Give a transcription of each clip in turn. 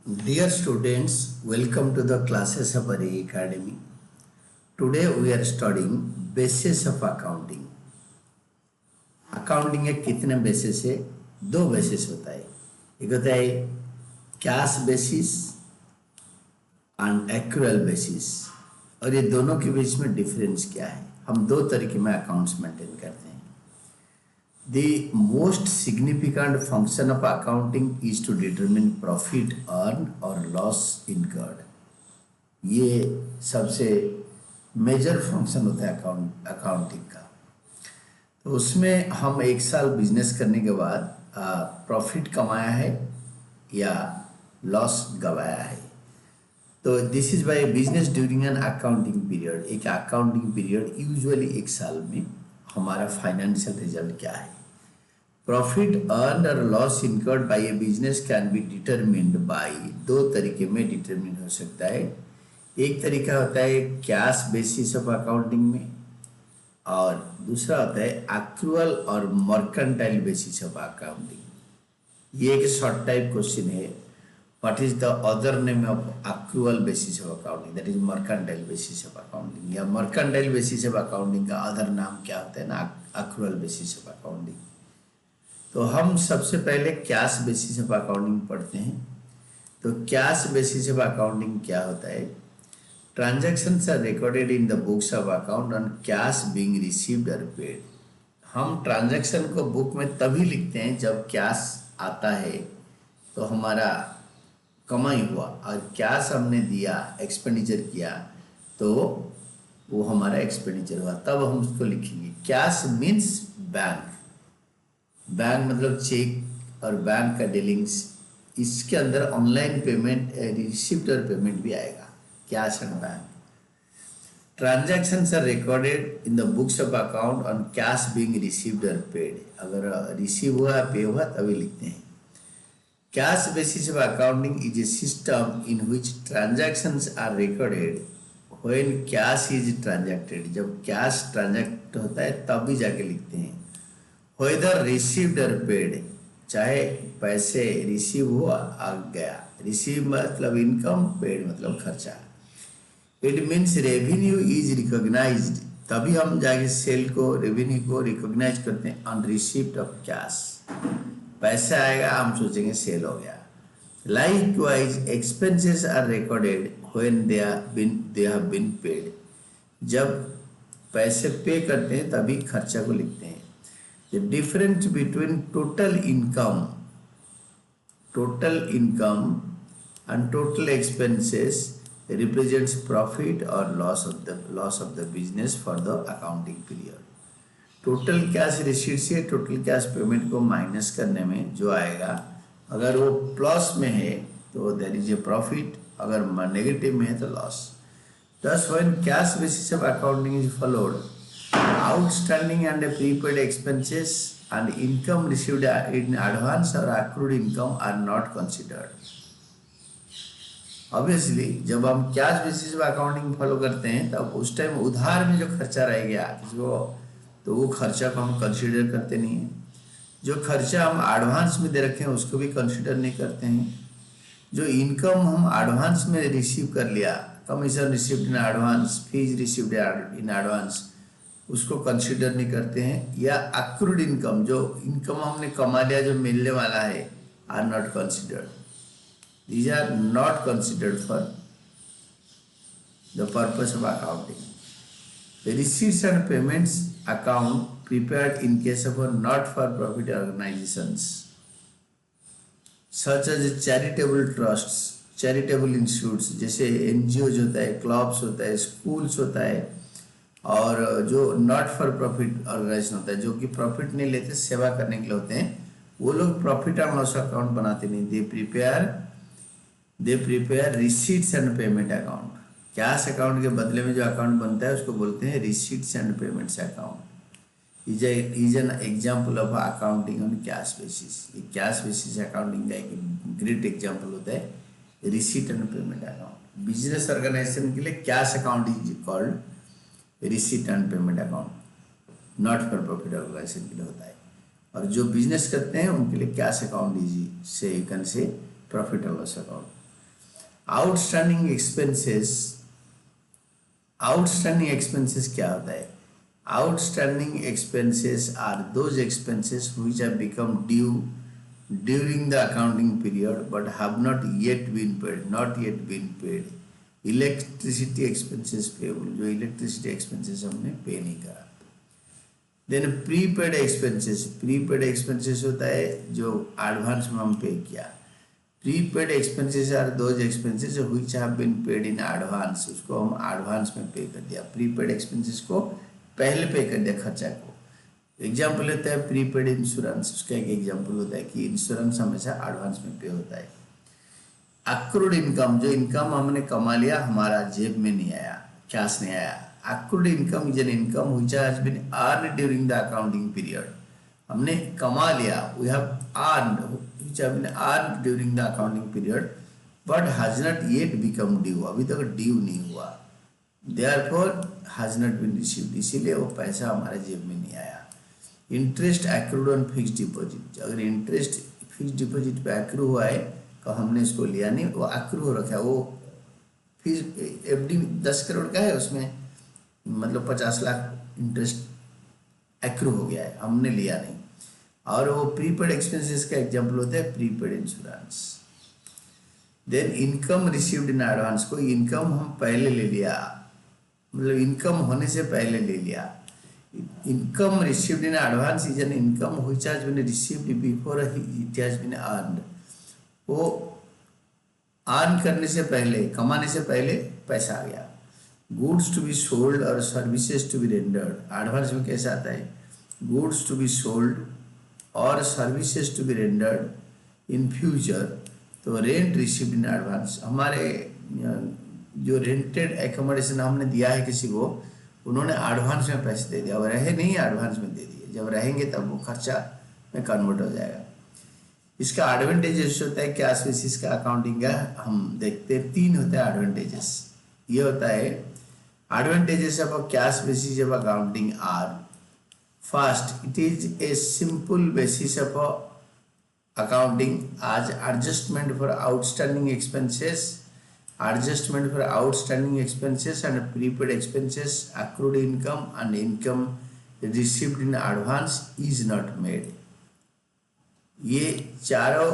Dear students, welcome to the classes of Array Academy. Today we are studying basis of accounting. Accounting के कितने basis है? दो basis होता है. एक होता है cash basis and accrual basis. और ये दोनों के बीच में डिफरेंस क्या है? हम दो तरीके में अकाउंट्स मेंटेन करते हैं. The most significant function of accounting is to determine profit earned or loss incurred. ये सबसे मेजर फंक्शन होता है अकाउंटिंग का. तो उसमें हम एक साल बिजनेस करने के बाद प्रॉफिट कमाया है या लॉस गवाया है. तो this is by business during an accounting period. एक अकाउंटिंग पीरियड यूजुअली एक साल में हमारा फाइनेंशियल रिजल्ट क्या है. प्रॉफिट अर्न और loss incurred by A business can be determined bye, दो तरीके में डिटरमिन हो सकता है. एक तरीका होता है कैश बेसिस ऑफ अकाउंटिंग में, और दूसरा होता है एक्रूअल और मर्केंटाइल बेसिस ऑफ अकाउंटिंग. ये एक शॉर्ट टाइप क्वेश्चन है. What is the other name of accrual basis of accounting? That is mercantile basis of accounting. या मर्केंटाइल बेसिस ऑफ अकाउंटिंग का अदर नाम क्या होता है ना, एक्रूअल बेसिस ऑफ अकाउंटिंग. तो हम सबसे पहले कैश बेसिस ऑफ अकाउंटिंग पढ़ते हैं. तो कैश बेसिस ऑफ अकाउंटिंग क्या होता है? Transactions are recorded in the books of account on cash being received और पेड. हम ट्रांजैक्शन को बुक में तभी लिखते हैं जब कैश आता है तो हमारा कमाई हुआ, और कैश हमने दिया, एक्सपेंडिचर किया तो वो हमारा एक्सपेंडिचर हुआ, तब हम उसको लिखेंगे. Cash means bank. बैंक मतलब चेक और बैंक का डीलिंग्स. इसके अंदर ऑनलाइन पेमेंट, रिसिप्ट और पेमेंट भी आएगा. Cash and bank. Transactions are recorded in the books of account on cash being received और पेड. अगर रिसीव हुआ, पे हुआ, तभी लिखते हैं. Cash basis of accounting is a system in which transactions are recorded when cash is transacted. जब cash transact होता है तभी जाके लिखते हैं. वेदर रिसीव्ड और पेड, चाहे पैसे रिसीव हुआ आ गया. रिसीव मतलब इनकम, पेड मतलब खर्चा. It means revenue is recognised, तभी हम जाके सेल को, रेवेन्यू को रिकॉग्नाइज करते हैं ऑन रिसीप्ट ऑफ कैश. पैसा आएगा, हम सोचेंगे सेल हो गया. Likewise expenses are recorded when they have been paid. जब पैसे पे करते हैं तभी खर्चा को लिखते हैं. The difference between total income and total expenses represents profit or loss of the business for the accounting period. Total cash receipt से टोटल कैश पेमेंट को माइनस करने में जो आएगा, अगर वो प्लस में है तो देयर इज ए प्रॉफिट, अगर नेगेटिव में है तो loss. Thus when cash basis of accounting is followed, outstanding and prepaid expenses and income received in advance or accrued income are not considered. Obviously जब हम cash basis पे accounting follow करते हैं तब उस टाइम उधार में जो खर्चा रह गया किसको, तो वो खर्चा को हम कंसीडर करते नहीं हैं. जो खर्चा हम एडवांस में दे रखे हैं उसको भी कंसीडर नहीं करते हैं. जो इनकम हम एडवांस में रिसीव कर लिया, commission received in advance, fees received in advance, उसको कंसीडर नहीं करते हैं. या अक्रूड इनकम, जो इनकम हमने कमा लिया जो मिलने वाला है, are not considered. These are not considered for the purpose of accounting. The receipts and payments account prepared in case of not for profit organizations such as charitable trusts, charitable institutes, जैसे NGOs होता है, clubs होता है, schools होता है, और जो not for profit organisation होता है जो कि प्रॉफिट नहीं लेते, सेवा करने के लिए होते हैं, वो लोग प्रॉफिट एंड लॉस अकाउंट बनाते नहीं. They prepare receipts and payment account. Cash account के बदले में जो अकाउंट बनता है उसको बोलते हैं receipts and payments account. Is an example of accounting on cash basis. ये कैश बेसिस अकाउंटिंग का एक ग्रेट एग्जाम्पल होता है receipt and payment account. Business organisation के लिए cash account is called receipt and payment account. Not for profit organisation के लिए होता है, और जो बिजनेस करते हैं उनके लिए कैश अकाउंट इजी से, यू कैन से प्रॉफिट और loss account. Outstanding expenses, outstanding expenses क्या होता है? Outstanding expenses are those expenses which have become due during the accounting period but have not yet been paid, not yet been paid. Electricity expenses payable, जो electricity expenses हमने pay नहीं करा। Then prepaid expenses, prepaid expenses होता है जो advance में हम pay किया। Prepaid expenses are those expenses which have been paid in advance, उसको हम एडवांस में पे कर दिया। प्रीपेड एक्सपेंसेस को पहले पे कर दिया खर्चा को। एग्जाम्पल होता है प्रीपेड इंश्योरेंस, उसका एक एग्जाम्पल होता है कि इंश्योरेंस हमेशा एडवांस में पे होता है। अक्रूड इनकम, जो इनकम हमने कमा लिया हमारा जेब में नहीं आया, कैश नहीं आया। Accrued income is an income which has been earned during the accounting period, हमने कमा लिया, we have earned which have been earned during the accounting period but has not yet become due, अभी तक ड्यू नहीं हुआ। Therefore has not been received, इसीलिए वो पैसा हमारे जेब में नहीं आया। Interest accrued on fixed deposit, अगर इंटरेस्ट फिक्स्ड डिपॉजिट पे एक्रू हुआ है तो हमने इसको लिया नहीं, वो एक्रू हो रखा है। वो फीस एफडी 10 करोड़ का है, उसमें मतलब 50 लाख इंटरेस्ट एक्रू हो गया है, हमने लिया नहीं। और वो प्रीपेड एक्सपेंसेस का एग्जाम्पल होता है prepaid insurance. Then income received in advance, कोई इनकम हम पहले ले लिया, मतलब इनकम होने से पहले ले लिया। Income received in advance is an income which has been received before it has been earned, वो अर्न करने से पहले, कमाने से पहले पैसा आ गया। गुड्स टू बी सोल्ड और services to be rendered, advance में कैसा आता है? गुड्स टू बी सोल्ड और services to be rendered in future, तो रेंट रिसीव्ड इन एडवांस, हमारे जो रेंटेड एकोमोडेशन हमने दिया है किसी को, उन्होंने एडवांस में पैसे दे दिया, अब रहे नहीं एडवांस में दे दिए, जब रहेंगे तब वो खर्चा में कन्वर्ट हो जाएगा। इसका एडवांटेजेस होता है कैश बेसिस का अकाउंटिंग का, हम देखते हैं 3 होता है एडवांटेजेस। ये होता है advantages of cash basis of accounting are, first it is a simple basis of accounting as adjustment for outstanding expenses, adjustment for outstanding expenses and prepaid expenses, accrued income and income received in advance is not made। ये चारों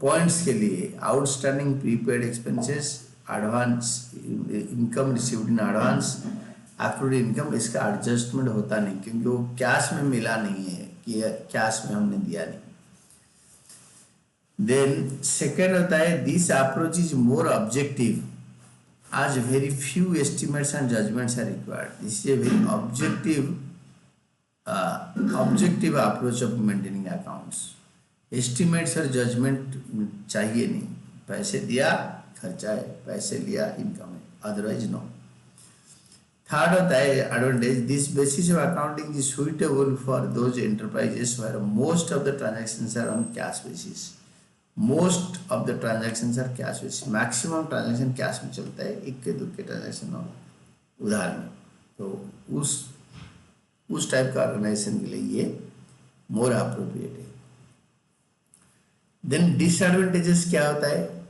points के लिए outstanding, prepaid expenses, advance income received in advance, accrued income, इसका adjustment होता नहीं क्योंकि वो cash में मिला नहीं है कि कैश में हमने दिया नहीं। देन सेकेंड होता है this approach is more objective as very few estimates and judgments are required. This is a very objective approach of maintaining accounts. Estimates और जजमेंट चाहिए नहीं, पैसे दिया खर्चा है, पैसे लिया इनकम है, अदरवाइज नो। थर्ड होता है advantage this basis of accounting is suitable for those enterprises where most of the transactions are on cash basis. Most of the transactions are cash basis, maximum transaction cash में चलता है, इक्के दुक्के transaction हो उधार में, तो उस टाइप का ऑर्गेनाइजेशन के लिए ये मोर अप्रोप्रिएट है। देन डिसएडवांटेजेस क्या होता है?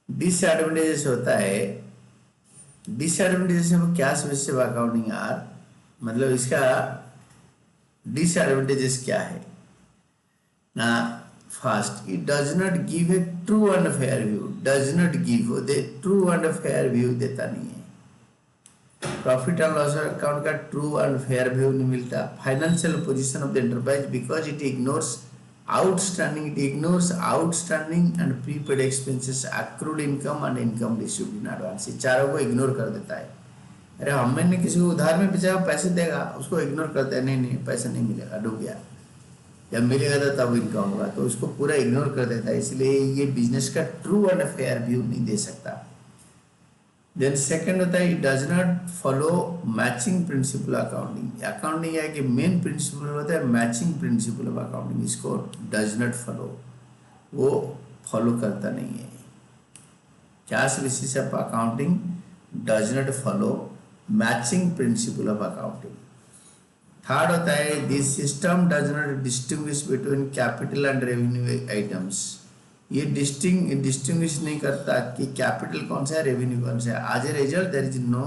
डिसएडवांटेजेस होता है, disadvantages of cash basis accounting are, मतलब इसका डिसएडवांटेजेस क्या है ना? First it does not give a true and fair view, does not give the true and fair view देता नहीं है। प्रॉफिट एंड लॉस अकाउंट का ट्रू एंड फेयर व्यू नहीं मिलता। Financial position of the enterprise because it ignores outstanding and prepaid expenses, accrued income and income received in advance, ये चारों को ignore कर देता है। अरे हमने किसी को उधार में बेचा पैसे देगा, उसको इग्नोर करते हैं, नहीं पैसा नहीं मिलेगा, डूब गया, जब मिलेगा तो तब इनकम होगा, तो उसको पूरा इग्नोर कर देता है। इसलिए ये बिजनेस का ट्रू एंड फेयर व्यू नहीं दे सकता। देन सेकंड होता है it does not follow matching principal accounting. Accounting है कि मेन प्रिंसिपल होता है मैचिंग प्रिंसिपल ऑफ अकाउंटिंग, इसको डज नॉट फॉलो, वो फॉलो करता नहीं है। Cash basis of accounting does not follow matching principle of accounting. Third होता है this system does not distinguish between capital and revenue items. ये डिस्टिंग्विश नहीं करता कि कैपिटल कौन सा है, रेवेन्यू कौन सा है। As a result there is no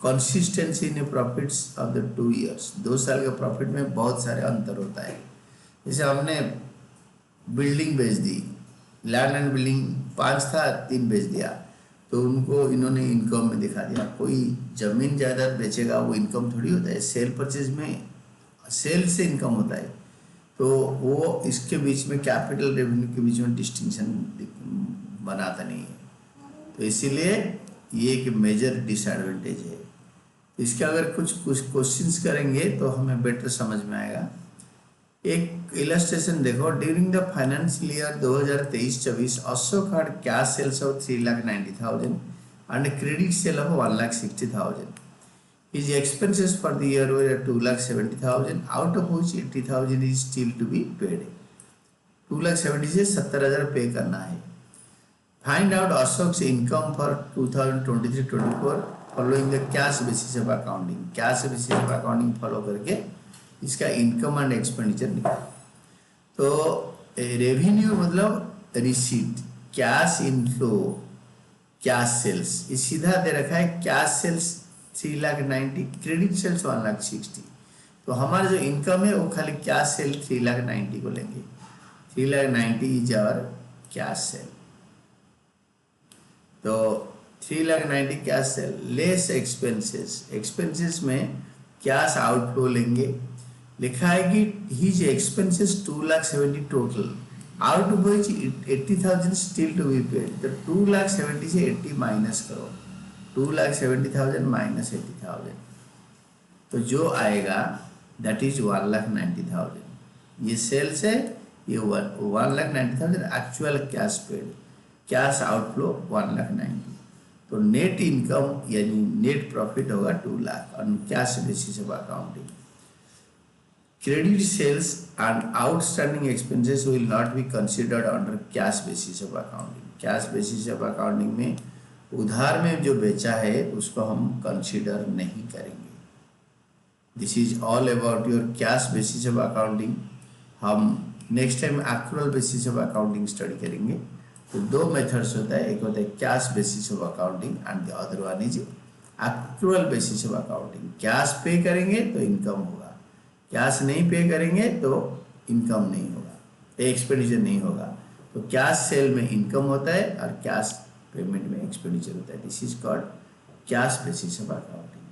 consistency in profits of the 2 years. 2 साल के प्रॉफिट में बहुत सारे अंतर होता है। जैसे हमने बिल्डिंग बेच दी, लैंड एंड बिल्डिंग 5 था, 3 बेच दिया, तो उनको इन्होंने इनकम में दिखा दिया। कोई जमीन जायदाद बेचेगा वो इनकम थोड़ी होता है। सेल परचेज में सेल से इनकम होता है, तो वो इसके बीच में कैपिटल रेवेन्यू के बीच में डिस्टिंक्शन बनाता नहीं है। तो इसीलिए ये एक मेजर डिसएडवांटेज है। इसके अगर कुछ क्वेश्चंस करेंगे तो हमें बेटर समझ में आएगा। एक इलस्ट्रेशन देखो, during the financial year 2023-24 Ashok had cash sales of 3,90,000 and credit sale of 1,60,000. His expenses for the year were 2,70,000, out of which 80,000 is still to be paid. 2,70,000 से 70,000 पे करना है। Find out Ashok's income for 2023-24 following the cash basis of accounting. Cash basis of accounting follow करके इसका income and expenditure निकाल। तो revenue मतलब receipt, cash inflow, cash sales, ये सीधा दे रखा है। Cash sales 3,90,000, credit sales 1,60,000। तो हमारा जो इनकम है वो खाली कैश सेल 3,90,000 को लेंगे। 3,90,000 इज आवर कैश सेल। तो 3,90,000 cash sale less expenses, expenses में कैश आउटफ्लो लेंगे। लिखा है कि his expenses 2,70,000 total, out of which 80,000 still to be paid. तो 2,70,000 से 80 माइनस करो, 2,70,000 माइनस 80,000, तो जो आएगा दैट इज 1,90,000। ये सेल्स है, ये 1,90,000 actual cash paid, cash outflow 1,90,000। तो नेट इनकम यानी नेट प्रॉफिट होगा 2 lakh on cash basis of accounting. Credit sales and outstanding expenses will not be considered under cash basis of accounting. Cash basis of accounting में उधार में जो बेचा है उसको हम कंसीडर नहीं करेंगे। This is all about your cash basis of accounting. हम next time actual basis of accounting study करेंगे। तो 2 मेथड्स होता है, एक होता है cash basis of accounting and the other one is actual basis of accounting. Cash पे करेंगे तो इनकम होगा, कैश नहीं पे करेंगे तो इनकम नहीं होगा, एक्सपेंडिचर नहीं होगा। तो कैश सेल में इनकम होता है और कैश पेमेंट में एक्सपेंडिचर होता है। This is called cash basis of accounting.